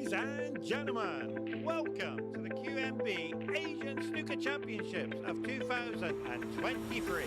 Ladies and gentlemen, welcome to the QMB Asian Snooker Championships of 2023.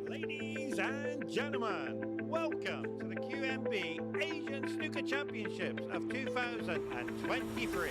Ladies and gentlemen, welcome to the QMB Asian Snooker Championships of 2023.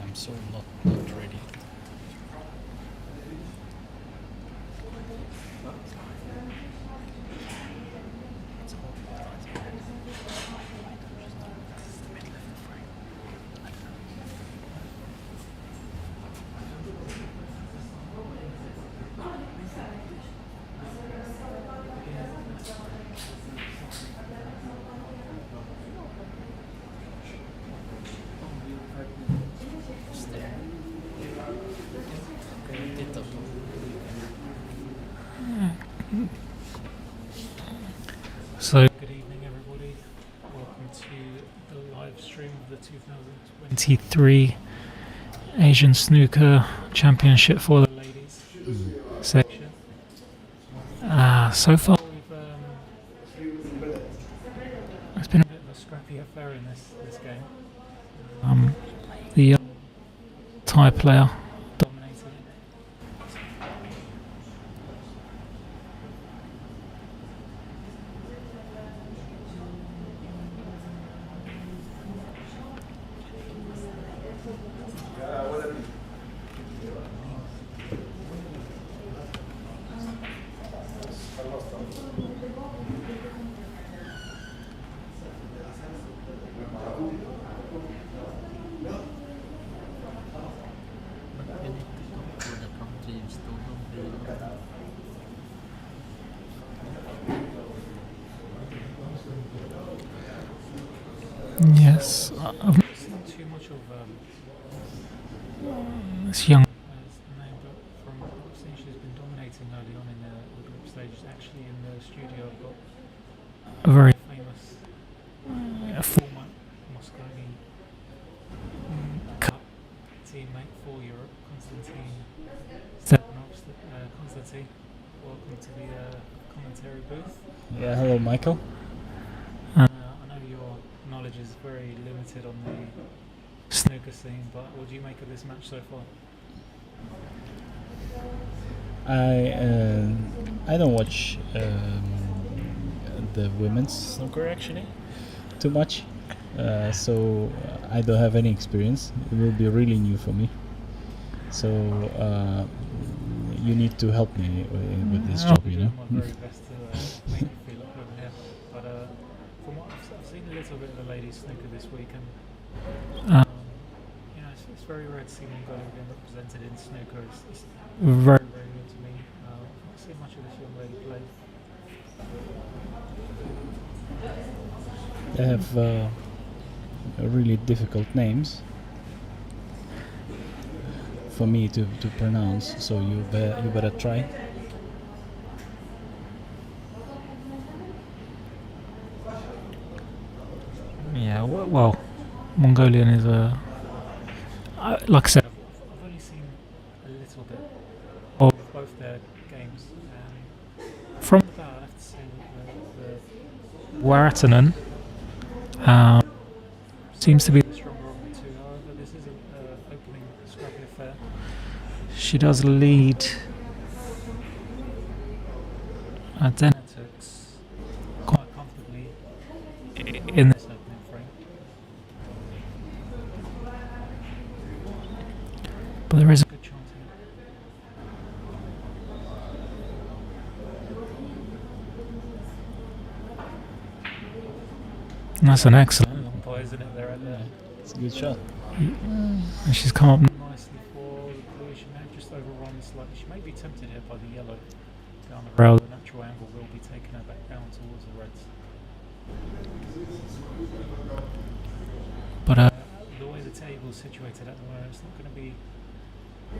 I'm so not ready. So, good evening everybody, welcome to the live stream of the 2023 Asian Snooker Championship for the ladies section. So far it's been a bit of a scrappy affair in this game. The Thai player dominated. Yes, I've not seen too much of this young player's name, but from what I've seen, she's been dominating early on in the group stages. Actually, in the studio, I've got a very famous former Mosconi Cup teammate for Europe, Konstantin. Konstantin, welcome to the commentary booth. Yeah, hello, Michael. I know your knowledge is very limited on the snooker scene, but what do you make of this match so far? I don't watch the women's snooker actually too much, so I don't have any experience. It will be really new for me. So you need to help me with this job, you know. My very best to make you feel at home here. But from what I've seen a little bit of the ladies snooker this week, and you know, it's very rare to see Mongolia being represented in snooker. It's very, very good to me. I've not seen much of this young lady play. They have really difficult names for me to pronounce, so you better try. Yeah, well, Mongolian is like I said, I've only seen a little bit of both their games. From that, I have to say that the WARATTHANUN seems to be the stronger of the two. However, this is an opening scrappy affair. She does lead ERDENETUGS quite comfortably in this opening frame. But there is a good chance here. That's an excellent long play, isn't it? There, It's a good shot. and she's come up nicely for the blue. She may have just overrun slightly. She may be tempted here by the yellow down the rail. The natural angle will be taking her back down towards the reds. But the way the table's situated at the moment, it's not going to be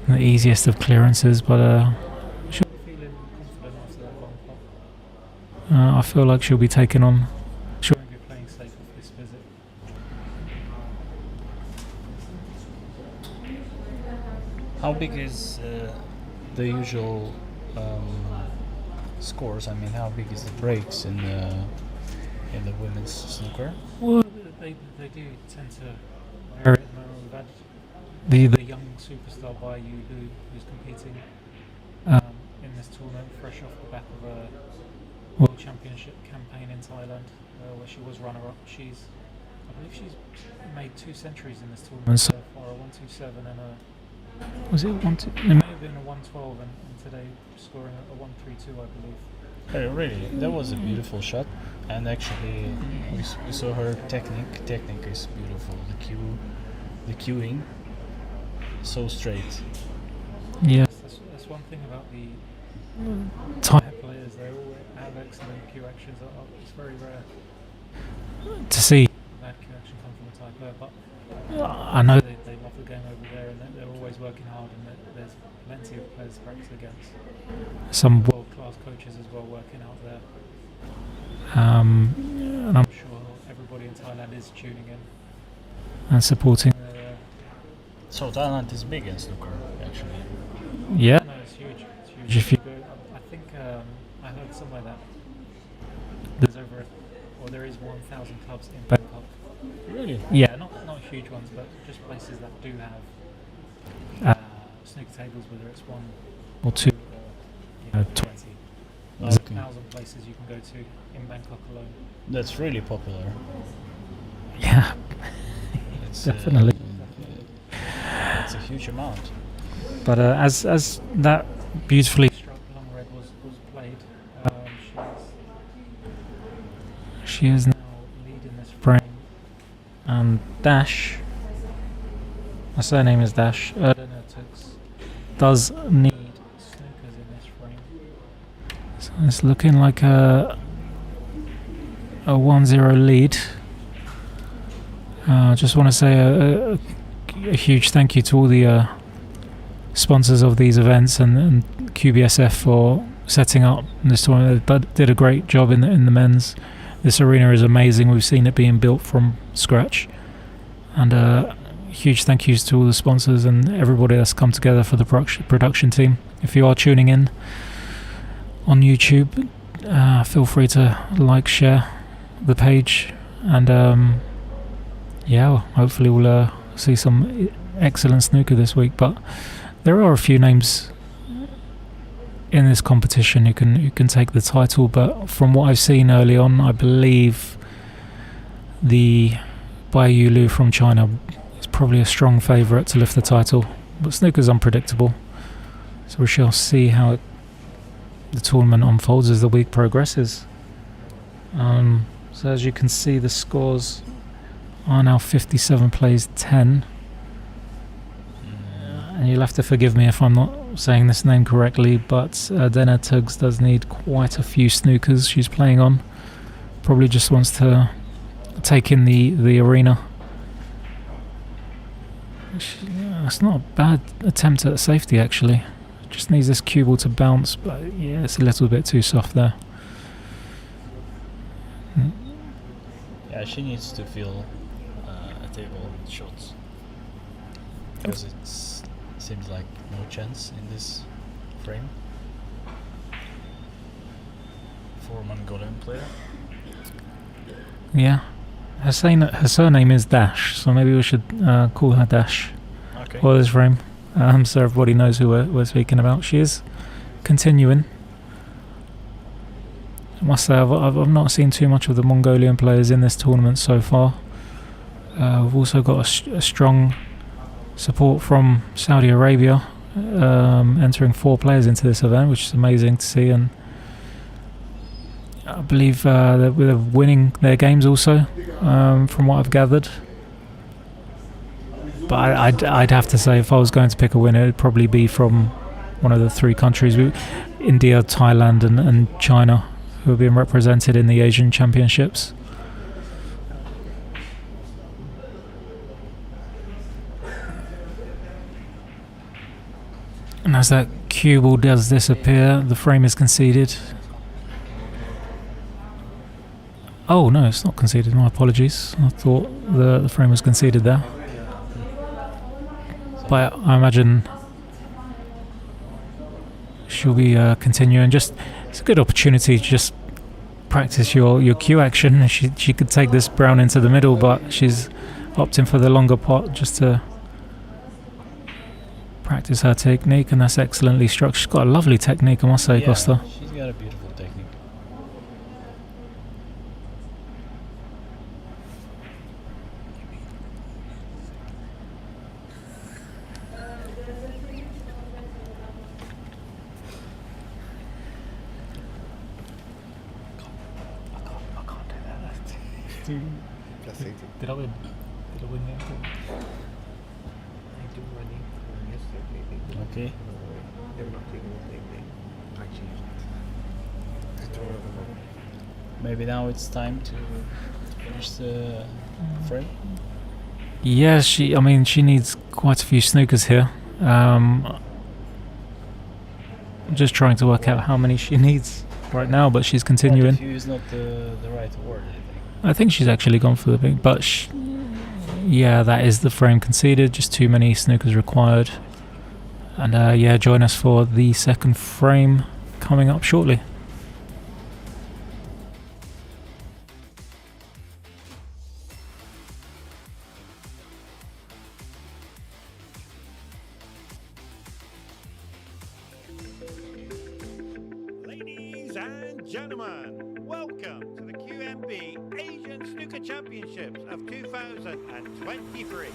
the easiest of clearances, but she'll be feeling confident after I feel like she'll be taking on. She'll be playing safe with this visit. How big is the usual scores? I mean, how big is the breaks in the women's snooker? Well, they do tend to vary. We've had the young superstar Bayu who's competing in this tournament, fresh off the back of a World Championship campaign in Thailand, where she was runner-up. I believe she's made 2 centuries in this tournament so far, a 127 and a. Was it 1-2? It may have been a 112 and today scoring a 132, I believe. Hey, really, that was a beautiful shot, and actually we saw her technique. Technique is beautiful. The cueing, so straight. Yes, that's one thing about the Thai players. They all have excellent cue actions. It's very rare to see that cue action come from a Thai player, but I know they love the game over there, and they're always working hard, and there's plenty of players to practice against. Some world-class coaches as well working out there. And I'm sure everybody in Thailand is tuning in and supporting. So Thailand is big in snooker, actually. Yeah, no, it's huge. It's huge. If you go, I think I heard somewhere that there is 1,000 clubs in Bangkok. Really? Yeah, not huge ones, but just places that do have snooker tables, whether it's 1 or 2 or 20. There's 1,000 places you can go to in Bangkok alone. That's really popular. Yeah, It's, definitely. It's a huge amount. But as that beautifully struck long red was played, she is now leading this frame. And Dash, her surname is Dash, ERDENETUGS, does need snookers in this frame. So it's looking like a 1-0 lead. I just want to say a huge thank you to all the sponsors of these events and QBSF for setting up this tournament. They did a great job in the men's. This arena is amazing. We've seen it being built from scratch, and huge thank yous to all the sponsors and everybody that's come together for the production team. If you are tuning in on YouTube, feel free to like, share the page, and yeah, hopefully we'll see some excellent snooker this week. But there are a few names in this competition who can take the title, but from what I've seen early on, I believe the Bayu Lu from China is probably a strong favourite to lift the title. But snooker's unpredictable, so we shall see how the tournament unfolds as the week progresses. So as you can see, the scores are now 57 plays 10. And you'll have to forgive me if I'm not saying this name correctly, but ERDENETUGS does need quite a few snookers she's playing on. Probably just wants to take in the arena. It's not a bad attempt at safety, actually. Just needs this cue ball to bounce, but yeah, it's a little bit too soft there. Yeah, she needs to feel a table shots, because it seems like no chance in this frame for a Mongolian player. Yeah, her surname is Dash, so maybe we should call her Dash for this frame, so everybody knows who we're speaking about. She is continuing. I must say, I've not seen too much of the Mongolian players in this tournament so far. We've also got a strong support from Saudi Arabia, entering 4 players into this event, which is amazing to see, and I believe they're winning their games also, from what I've gathered. But I'd have to say, if I was going to pick a winner, it'd probably be from one of the 3 countries, India, Thailand and China, who have been represented in the Asian Championships. And as that cue ball does disappear, the frame is conceded. Oh no, it's not conceded. My apologies. I thought the frame was conceded there. But I imagine she'll be continuing. Just it's a good opportunity to just practice your cue action. She could take this brown into the middle, but she's opting for the longer pot just to practice her technique, and that's excellently struck. She's got a lovely technique, I must say, Costa. She's got a beautiful technique. Did I win? Okay. Maybe now it's time to finish the frame. Yeah, she needs quite a few snookers here. I'm just trying to work out how many she needs right now, but she's continuing. Quite a few is not the right word, I think. I think she's actually gone for the big, but yeah, that is the frame conceded. Just too many snookers required. And yeah, join us for the second frame coming up shortly. Ladies and gentlemen, welcome to the QMB Asian Snooker Championships of 2023.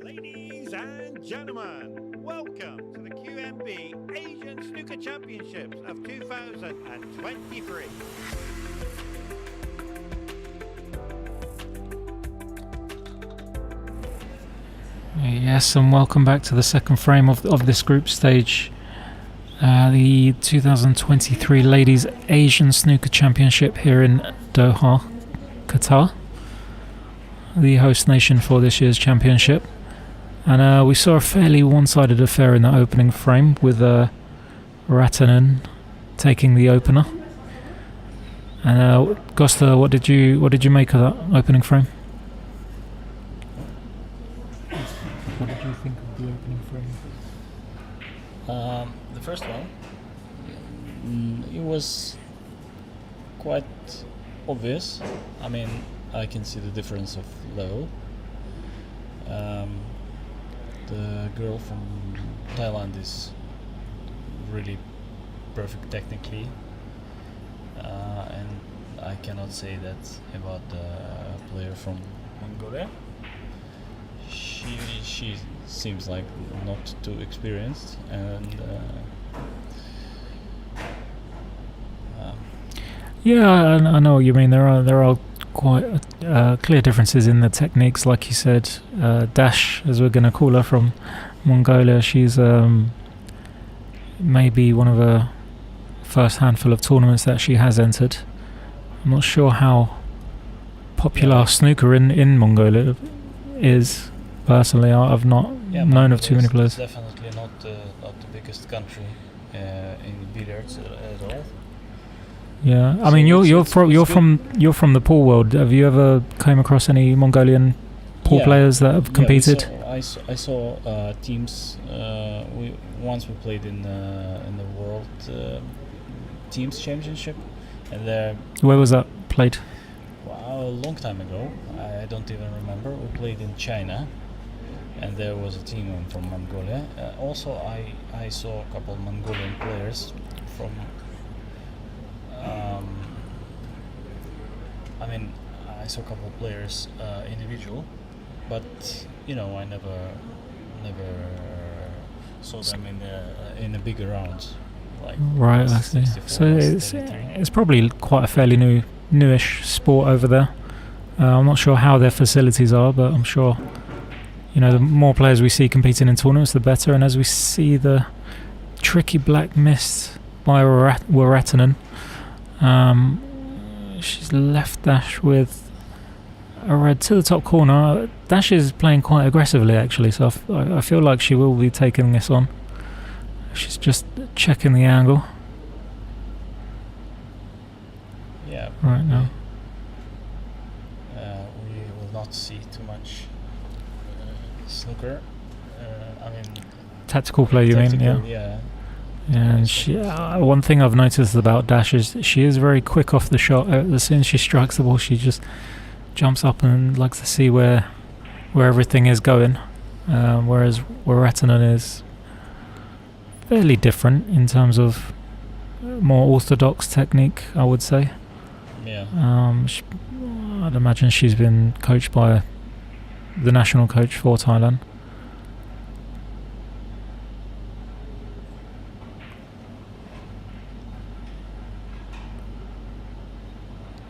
Ladies and gentlemen, welcome to the QMB Asian Snooker Championships of 2023. Yes, and welcome back to the second frame of this group stage. The 2023 Ladies Asian Snooker Championship here in Doha, Qatar, the host nation for this year's championship. And we saw a fairly one-sided affair in the opening frame with WARATTHANUN taking the opener. And Costa, what did you make of that opening frame? What did you think of the opening frame? The first one, it was quite obvious. I mean, I can see the difference of level. The girl from Thailand is really perfect technically, and I cannot say that about the player from Mongolia. She seems like not too experienced, and yeah, I know what you mean. There are quite clear differences in the techniques, like you said. Dash, as we're going to call her, from Mongolia, she's maybe one of the first handful of tournaments that she has entered. I'm not sure how popular snooker in Mongolia is. Personally, I've not known of too many players. It's definitely not the biggest country in billiards at all. Yeah, I So mean, you're it's good. from the pool world. Have you ever came across any Mongolian pool Yeah. players that have Yeah, competed? I saw teams. We played in the World Teams Championship, and there, Where was that played? wow, a long time ago. I don't even remember. We played in China, and there was a team from Mongolia. Also, I saw a couple Mongolian players from. I mean, I saw a couple of players individual, but I never saw them in the bigger rounds. Like Right, I see. 64, So it's 33. it's probably quite a fairly newish sport over there. I'm not sure how their facilities are, but I'm sure the more players we see competing in tournaments, the better. And as we see the tricky black mist by WARATTHANUN, she's left Dash with a red to the top corner. Dash is playing quite aggressively actually, so I feel like she will be taking this on. She's just checking the angle Yeah. right now. We will not see too much snooker. I mean, Tactical play, you mean? tactical, Yeah. yeah. And she, one thing I've noticed about Dash is she is very quick off the shot. As soon as she strikes the ball, she just jumps up and likes to see where everything is going. Whereas WARATTHANUN is fairly different in terms of more orthodox technique, I would say. Yeah. I'd imagine she's been coached by the national coach for Thailand.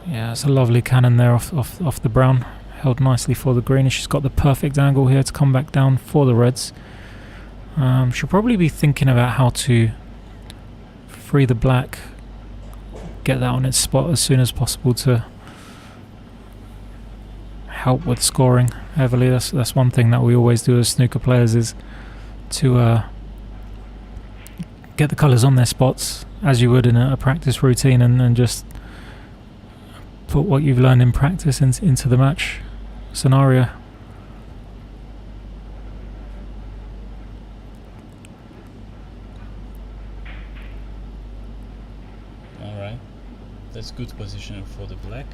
Yeah, it's a lovely cannon there off the brown, held nicely for the green, and she's got the perfect angle here to come back down for the reds. She'll probably be thinking about how to free the black, get that on its spot as soon as possible to help with scoring heavily. That's one thing that we always do as snooker players, is to get the colours on their spots as you would in a practice routine, and just put what you've learned in practice into the match scenario. Alright. That's good position for the black.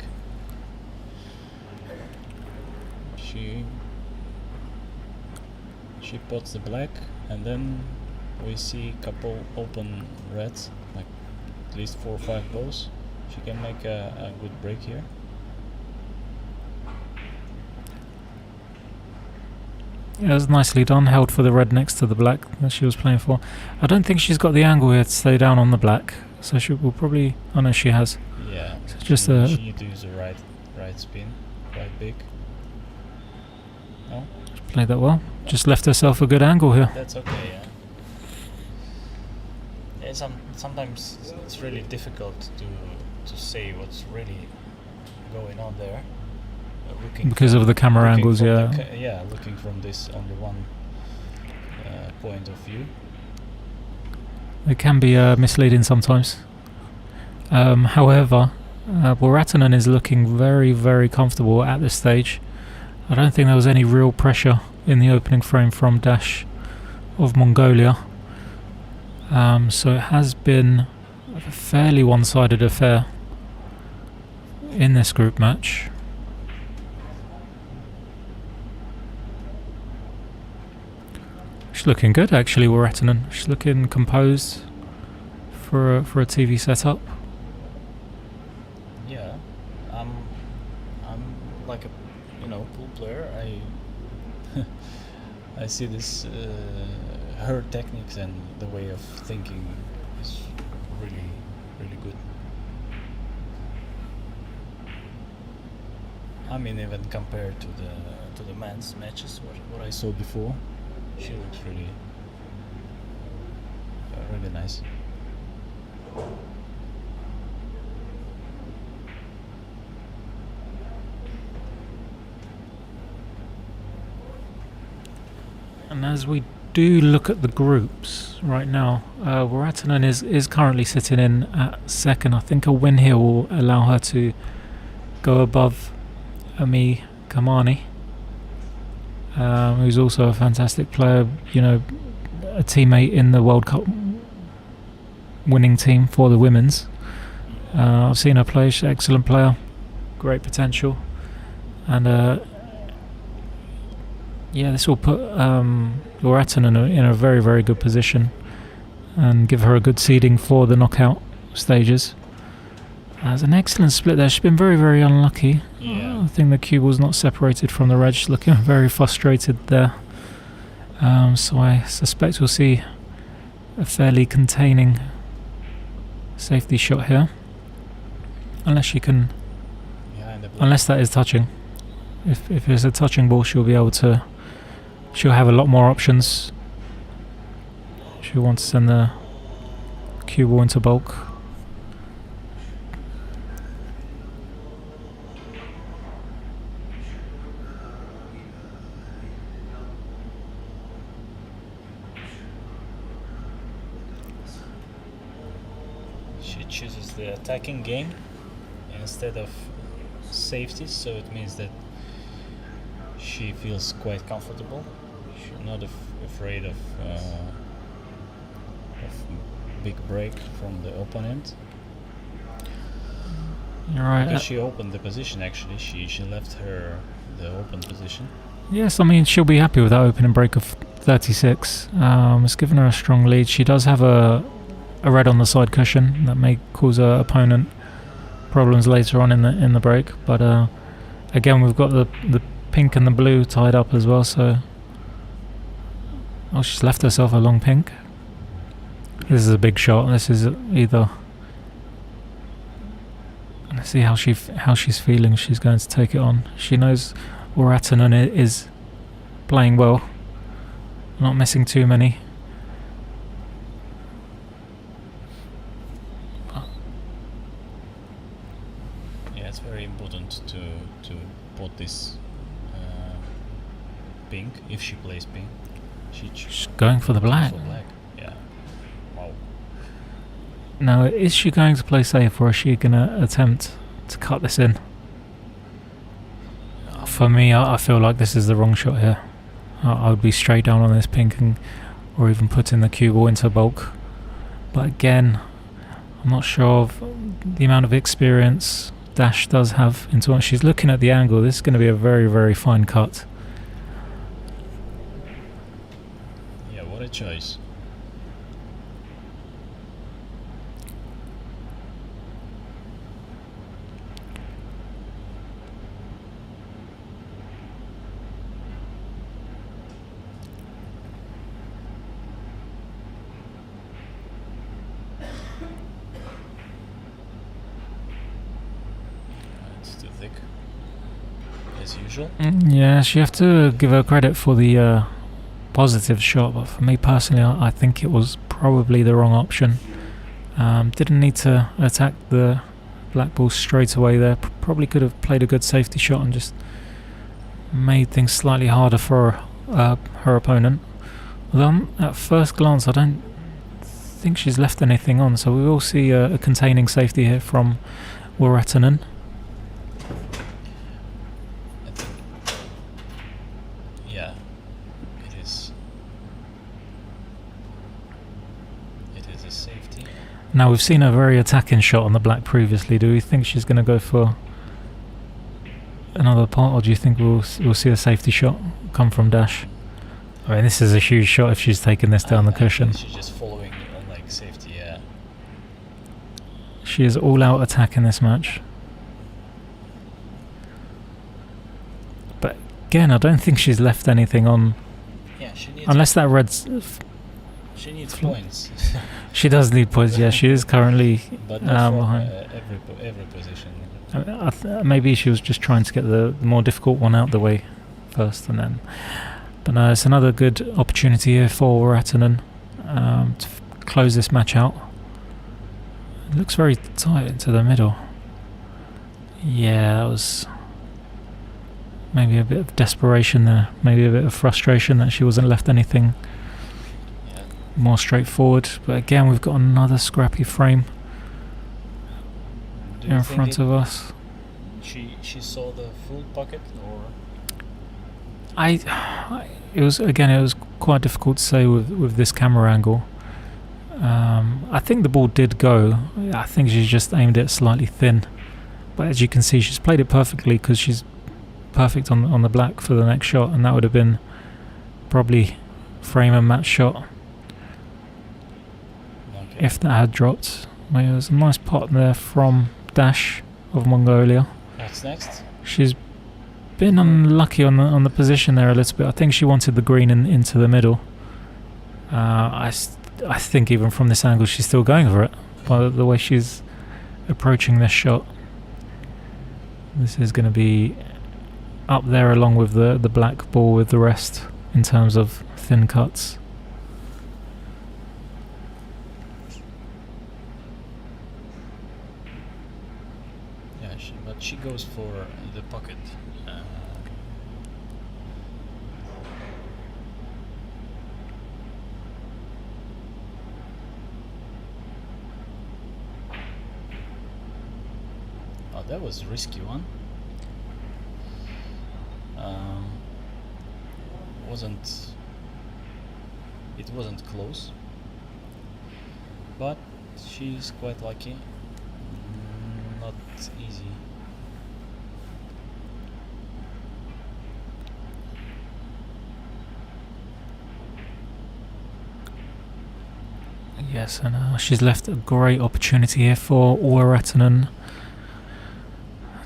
She pots the black, and then we see a couple open reds, like at least 4 or 5 balls. She can make a good break here. Yeah, it was nicely done, held for the red next to the black that she was playing for. I don't think she's got the angle here to stay down on the black, so she will probably... Oh no, she has. Yeah, So she just need to use a right spin, quite big. No, played that well. Just left herself a good angle here. that's okay. Yeah. Sometimes it's really difficult to say what's really going on there. Because of the camera looking angles, from yeah. looking from this only one point of view. It can be misleading sometimes. However, WARATTHANUN is looking very, very comfortable at this stage. I don't think there was any real pressure in the opening frame from Dash of Mongolia. So it has been a fairly one-sided affair in this group match. She's looking good actually, WARATTHANUN. She's looking composed for a TV setup. Yeah, I'm like a pool player. I see this her techniques and the way of thinking is really, really good. I mean, even compared to the men's matches, what I saw before, she looks really really nice. And as we do look at the groups right now, WARATTHANUN is currently sitting in at second. I think a win here will allow her to go above Ami Kamani, who's also a fantastic player, you know, a teammate in the World Cup winning team for the women's. I've seen her play, she's an excellent player, great potential, and yeah, this will put WARATTHANUN in a very, very good position and give her a good seeding for the knockout stages. There's an excellent split there. She's been very, very unlucky. Yeah. I think the cue was not separated from the red. She's looking very frustrated there. So I suspect we'll see a fairly containing safety shot here. Unless she can... Unless that is touching. If it's a touching ball, she'll be able to... She'll have a lot more options. She'll want to send the cue ball into bulk. She chooses the attacking game instead of safety, so it means that she feels quite comfortable. She's not afraid of big break from the opponent. You're right. Because she opened the position, actually. She left the open position. Yes, I mean, she'll be happy with that opening break of 36. It's given her a strong lead. She does have a red on the side cushion that may cause her opponent problems later on in the break. But again, we've got the pink and the blue tied up as well. So, oh, she's left herself a long pink. This is a big shot. This is either. Let's see how she's feeling. She's going to take it on. She knows WARATTHANUN is playing well, not missing too many. Yeah, it's very important to put this pink. If she plays pink, she's going for the black. Yeah. Wow. Now, is she going to play safe, or is she going to attempt to cut this in? For me, I feel like this is the wrong shot here. I would be straight down on this pink, or even putting the cue ball into bulk. But again, I'm not sure of the amount of experience Dash does have into what she's looking at the angle. This is going to be a very, very fine cut. Yeah, what a choice. As usual. Yes, you have to give her credit for the positive shot, but for me personally, I think it was probably the wrong option. Didn't need to attack the black ball straight away there. Probably could have played a good safety shot and just made things slightly harder for her opponent. Although at first glance, I don't think she's left anything on, so we will see a containing safety here from WARATTHANUN. Now, we've seen a very attacking shot on the black previously. Do we think she's going to go for another pot, or do you think we'll see a safety shot come from Dash? I mean, this is a huge shot if she's taking this down the cushion. She's just following on like safety, yeah. She is all out attack in this match. But again, I don't think she's left anything on. Yeah, she needs. Unless that red's. She needs points. She does need points, yeah. She is currently behind. Every position. Maybe she was just trying to get the more difficult one out the way first, and then. But no, it's another good opportunity here for WARATTHANUN to close this match out. It looks very tight into the middle. Yeah, that was maybe a bit of desperation there. Maybe a bit of frustration that she wasn't left anything more straightforward. But again, we've got another scrappy frame in front of us. She saw the full pocket, or it was quite difficult to say with this camera angle. I think the ball did go. I think she just aimed it slightly thin, but as you can see, she's played it perfectly because she's perfect on the black for the next shot, and that would have been probably frame and match shot if that had dropped. Well, there's a nice pot there from Dash of Mongolia. What's next? She's been unlucky on the position there a little bit. I think she wanted the green into the middle. I think even from this angle she's still going for it by the way she's approaching this shot. This is going to be up there along with the black ball with the rest in terms of thin cuts. Yeah, but she goes for the pocket. That was a risky one. It wasn't close, but she's quite lucky. Not easy. Yes, and she's left a great opportunity here for WARATTHANUN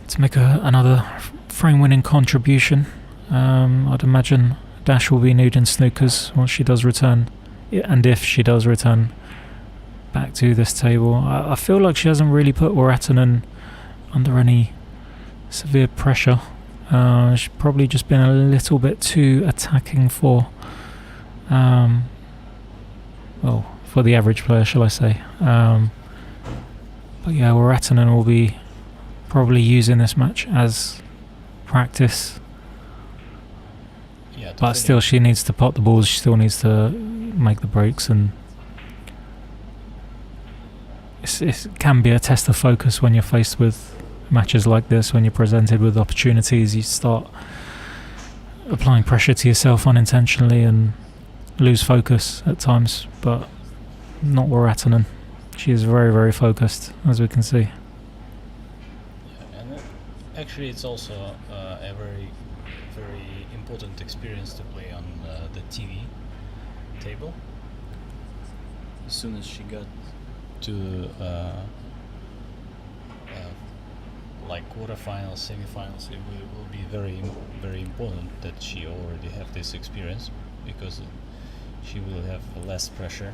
to make another frame-winning contribution. I'd imagine Dash will be nude in snookers once she does return, and if she does return back to this table. I feel like she hasn't really put WARATTHANUN under any severe pressure. She's probably just been a little bit too attacking for the average player, shall I say. But yeah, WARATTHANUN will be probably using this match as practice. Yeah, but still she needs to pot the balls, she still needs to make the breaks, and it can be a test of focus when you're faced with matches like this. When you're presented with opportunities, you start applying pressure to yourself unintentionally and lose focus at times, but not WARATTHANUN. She is very, very focused, as we can see. Actually, it's also a very, very important experience to play on the TV table. As soon as she got to like quarterfinals, semifinals, it will be very, very important that she already have this experience, because she will have less pressure.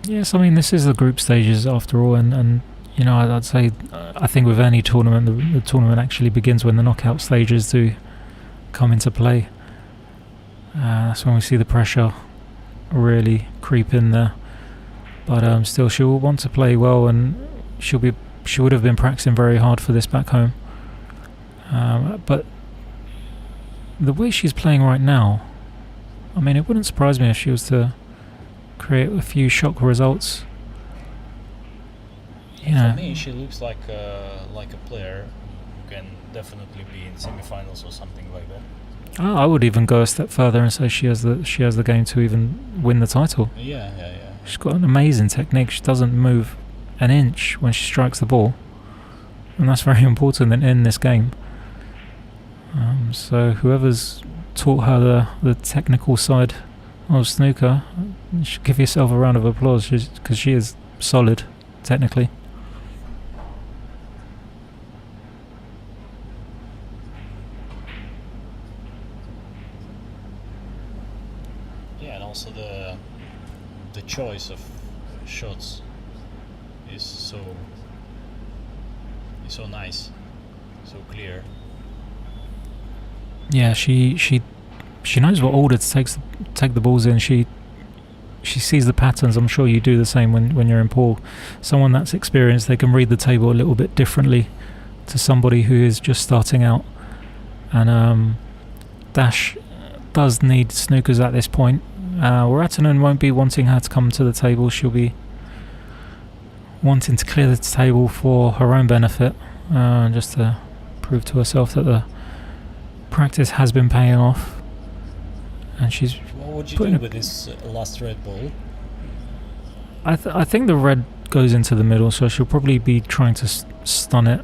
Yes, I mean, this is the group stages after all, and you know, I'd say, I think with any tournament, the tournament actually begins when the knockout stages do come into play. That's when we see the pressure really creep in there. But still, she will want to play well, and she would have been practicing very hard for this back home. But the way she's playing right now, I mean, it wouldn't surprise me if she was to create a few shock results. Yeah. For me, she looks like a player who can definitely be in semi-finals or something like that. I would even go a step further and say she has the game to even win the title. Yeah. She's got an amazing technique. She doesn't move an inch when she strikes the ball, and that's very important in this game. So whoever's taught her the technical side of snooker, you should give yourself a round of applause, because she is solid technically. Yeah, and also the choice of shots is so nice, so clear. Yeah, she knows what order to take the balls in. She sees the patterns. I'm sure you do the same when you're in pool. Someone that's experienced, they can read the table a little bit differently to somebody who is just starting out. And Dash does need snookers at this point. WARATTHANUN won't be wanting her to come to the table. She'll be wanting to clear the table for her own benefit, just to prove to herself that the practice has been paying off. And she's What would you do with this last red ball? I think the red goes into the middle, so she'll probably be trying to stun it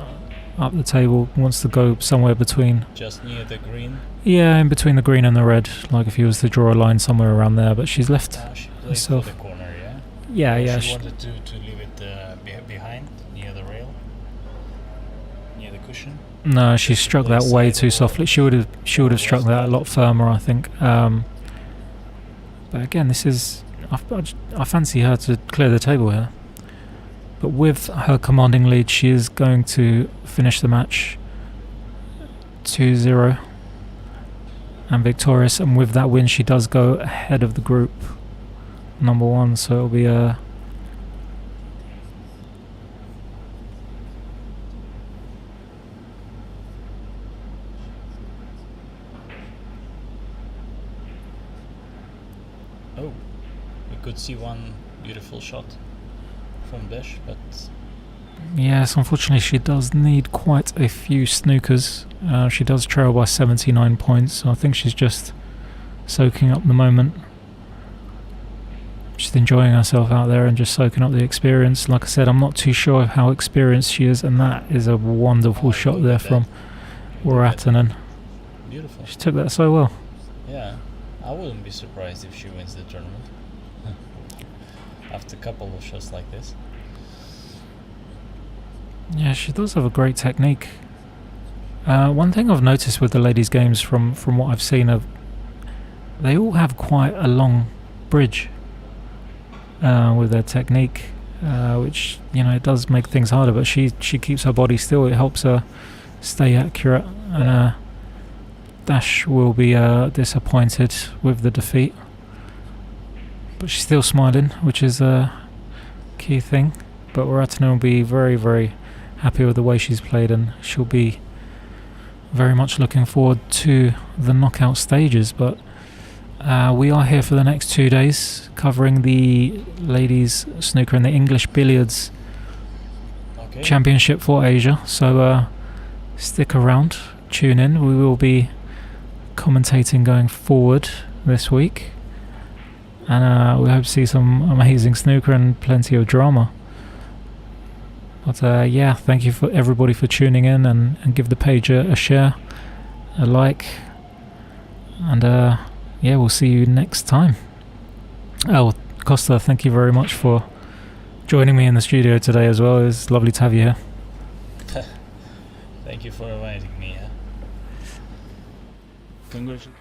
up the table. Wants to go somewhere between. Just near the green? Yeah, in between the green and the red, like if he was to draw a line somewhere around there, but she's left She played herself. for the corner, yeah? Yeah, Or yeah. She wanted to leave it behind, near the rail? Near the cushion? No, she struck that way too softly. She would have struck that a lot firmer, I think. But again, this is I fancy her to clear the table here. But with her commanding lead, she is going to finish the match 2-0 and victorious. And with that win, she does go ahead of the group number 1. So it'll be a Oh, we could see one beautiful shot from Besh, but yes, unfortunately she does need quite a few snookers. She does trail by 79 points, so I think she's just soaking up the moment. Just enjoying herself out there and just soaking up the experience. Like I said, I'm not too sure how experienced she is, and that is a wonderful shot there from WARATTHANUN. beautiful. She took that so well. Yeah, I wouldn't be surprised if she wins the tournament. After a couple of shots like this. Yeah, she does have a great technique. One thing I've noticed with the ladies' games from what I've seen, they all have quite a long bridge with their technique, which, you know, it does make things harder, but she keeps her body still. It helps her stay accurate, and Dash will be disappointed with the defeat, but she's still smiling, which is a key thing. But WARATTHANUN will be very, very happy with the way she's played, and she'll be very much looking forward to the knockout stages. But we are here for the next 2 days, covering the ladies snooker and the English billiards championship for Asia. So stick around, tune in. We will be commentating going forward this week, and we hope to see some amazing snooker and plenty of drama. But yeah, thank you for everybody for tuning in, and give the page a share, a like, and yeah, we'll see you next time. Oh, Costa, thank you very much for joining me in the studio today as well. It's lovely to have you here. Thank you for inviting me. Congratulations.